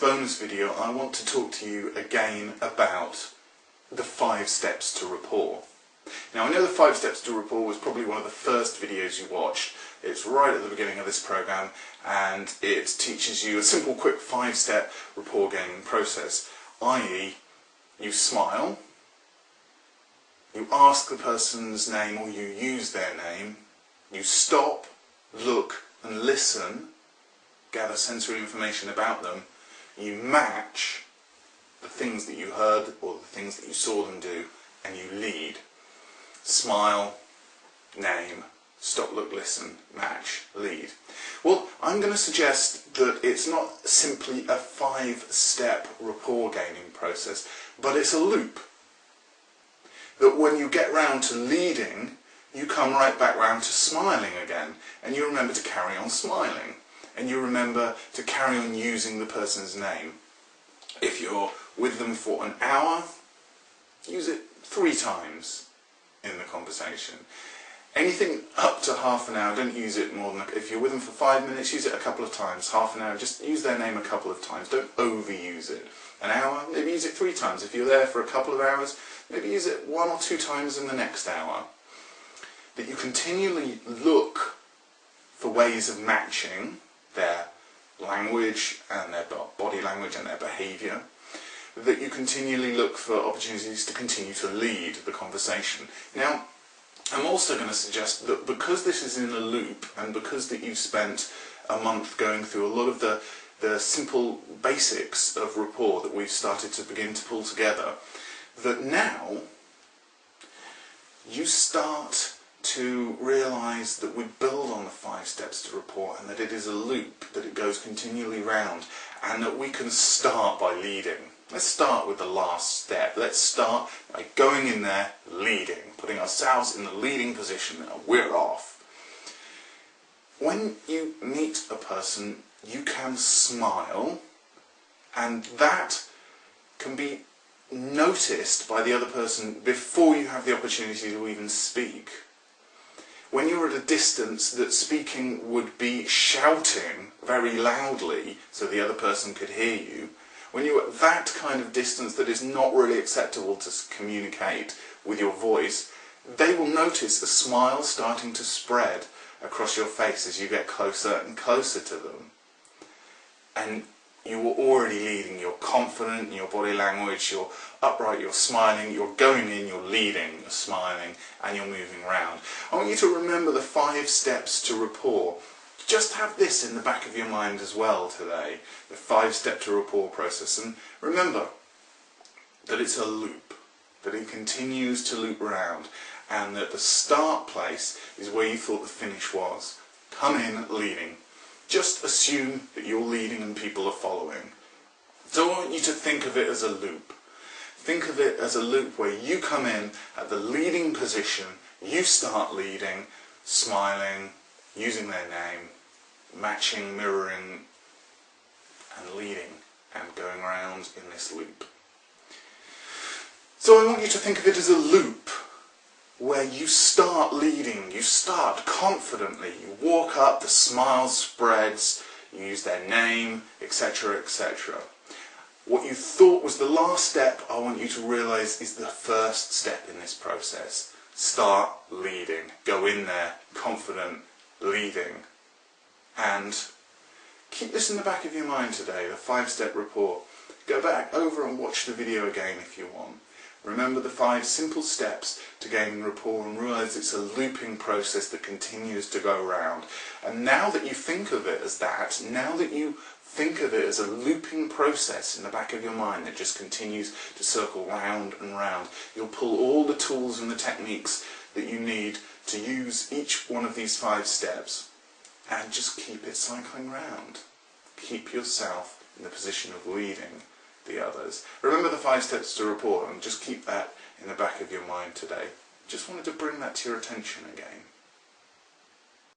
bonus video, I want to talk to you again about the 5 steps to rapport. Now, I know the 5 steps to rapport was probably one of the first videos you watched. It's right at the beginning of this program, and it teaches you a simple, quick 5-step rapport gaining process, i.e. you smile, you ask the person's name or you use their name, you stop, look and listen, gather sensory information about them, you match the things that you heard or the things that you saw them do, and you lead. Smile, name, stop, look, listen, match, lead. Well, I'm going to suggest that it's not simply a 5-step rapport gaining process, but it's a loop. That when you get round to leading, you come right back round to smiling again, and you remember to carry on smiling, and you remember to carry on using the person's name. If you're with them for an hour, use it 3 times in the conversation. Anything up to half an hour, don't use it more than, if you're with them for 5 minutes, use it a couple of times. Half an hour, just use their name a couple of times. Don't overuse it. An hour, maybe use it 3 times. If you're there for a couple of hours, maybe use it 1 or 2 times in the next hour. That you continually look for ways of matching their language and their body language and their behaviour. That you continually look for opportunities to continue to lead the conversation. Now, I'm also going to suggest that because this is in a loop, and because that you've spent a month going through a lot of the simple basics of rapport that we've started to begin to pull together, that now you start to realise that we build on the 5 steps to rapport, and that it is a loop, that it goes continually round, and that we can start by leading. Let's start with the last step. Let's start by going in there, leading, putting ourselves in the leading position, and we're off. When you meet a person, you can smile, and that can be noticed by the other person before you have the opportunity to even speak. When you're at a distance, that speaking would be shouting very loudly so the other person could hear you. When you're at that kind of distance that is not really acceptable to communicate with your voice, they will notice a smile starting to spread across your face as you get closer and closer to them. And you are already leading. You're confident in your body language, you're upright, you're smiling, you're going in, you're leading, you're smiling, and you're moving around. I want you to remember the 5 steps to rapport. Just have this in the back of your mind as well today, the 5-step to rapport process, and remember that it's a loop, that it continues to loop around, and that the start place is where you thought the finish was. Come in leading. Just assume that you're leading and people are following. So I want you to think of it as a loop. Think of it as a loop where you come in at the leading position, you start leading, smiling, using their name, matching, mirroring, and leading, and going around in this loop. So I want you to think of it as a loop where you start leading, you start confidently, you walk up, the smile spreads, you use their name, etc., etc. What you thought was the last step, I want you to realise is the first step in this process. Start leading. Go in there, confident, leading. And keep this in the back of your mind today, the 5-step rapport. Go back over and watch the video again if you want. Remember the 5 simple steps to gaining rapport, and realise it's a looping process that continues to go round. And now that you think of it as that, now that you think of it as a looping process in the back of your mind that just continues to circle round and round, you'll pull all the tools and the techniques that you need to use each one of these 5 steps, and just keep it cycling round. Keep yourself in the position of leading the others. Remember the 5 steps to rapport, and just keep that in the back of your mind today. Just wanted to bring that to your attention again.